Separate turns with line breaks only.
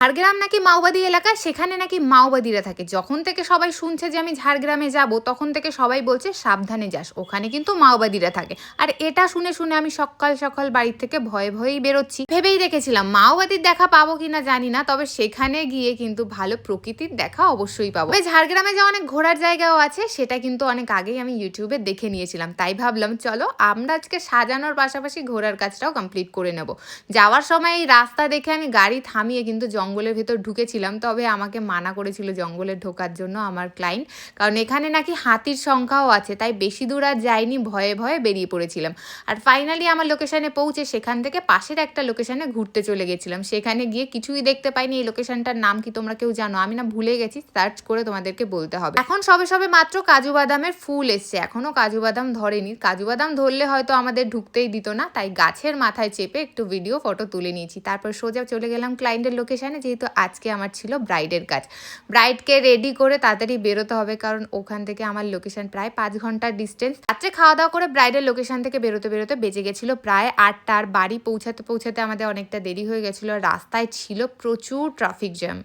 ঝাড়গ্রাম নাকি মাওবাদী এলাকা, সেখানে নাকি মাওবাদীরা থাকে। যখন থেকে সবাই শুনছে যে আমি ঝাড়গ্রামে যাব, তখন থেকে সবাই বলছে সাবধানে যাস, ওখানে কিন্তু মাওবাদীরা থাকে। আর এটা শুনে শুনে আমি সকাল সকাল বাড়ির থেকে ভয়ে ভয়েই বেরোচ্ছি। ভেবেই রেখেছিলাম মাওবাদীর দেখা পাবো কিনা জানি না, তবে সেখানে গিয়ে কিন্তু ভালো প্রকৃতির দেখা অবশ্যই পাবো। তবে ঝাড়গ্রামে যে অনেক ঘোরার জায়গাও আছে, সেটা কিন্তু অনেক আগেই আমি ইউটিউবে দেখে নিয়েছিলাম। তাই ভাবলাম চলো আমরা আজকে সাজানোর পাশাপাশি ঘোরার কাজটাও কমপ্লিট করে নেব। যাওয়ার সময় এই রাস্তা দেখে আমি গাড়ি থামিয়ে কিন্তু জঙ্গলের ভেতর ঢুকেছিলাম, তবে আমাকে মানা করেছিল জঙ্গলে ঢোকার জন্য আমার ক্লায়েন্ট, কারণ এখানে নাকি হাতির সংখ্যাও আছে। তাই বেশি দূর আর যাইনি, ভয়ে ভয়ে বেরিয়ে পড়েছিলাম। আর ফাইনালি আমার লোকেশনে পৌঁছে সেখান থেকে পাশের একটা লোকেশনে ঘুরতে চলে গেছিলাম। সেখানে গিয়ে কিছুই দেখতে পাইনি। এই লোকেশনটার নাম কি তোমরা কেউ জানো? আমি না ভুলে গেছি, সার্চ করে তোমাদেরকে বলতে হবে। এখন সবে সবে মাত্র কাজু বাদামের ফুল এসছে, এখনো কাজু বাদাম ধরেনি। কাজু বাদাম ধরলে হয়তো আমাদের ঢুকতেই দিত না, তাই গাছের মাথায় চেপে একটু ভিডিও ফটো তুলে নিয়েছি। তারপর সোজা চলে গেলাম ক্লায়েন্টের লোকেশনে, যেহেতু আজকে আমার ছিল ব্রাইডের কাজ। ব্রাইডকে রেডি করে তাড়াতাড়ি বেরোতে হবে, কারণ ওখান থেকে আমার লোকেশন প্রায় 5 ঘন্টার ডিস্টেন্স। রাত্রে খাওয়া দাওয়া করে ব্রাইডের লোকেশন থেকে বেরোতে বেরোতে বেজে গেছিলো প্রায় 8টা। আর বাড়ি পৌঁছাতে পৌঁছাতে আমাদের অনেকটা দেরি হয়ে গেছিলো। রাস্তায় ছিল প্রচুর ট্রাফিক জ্যাম।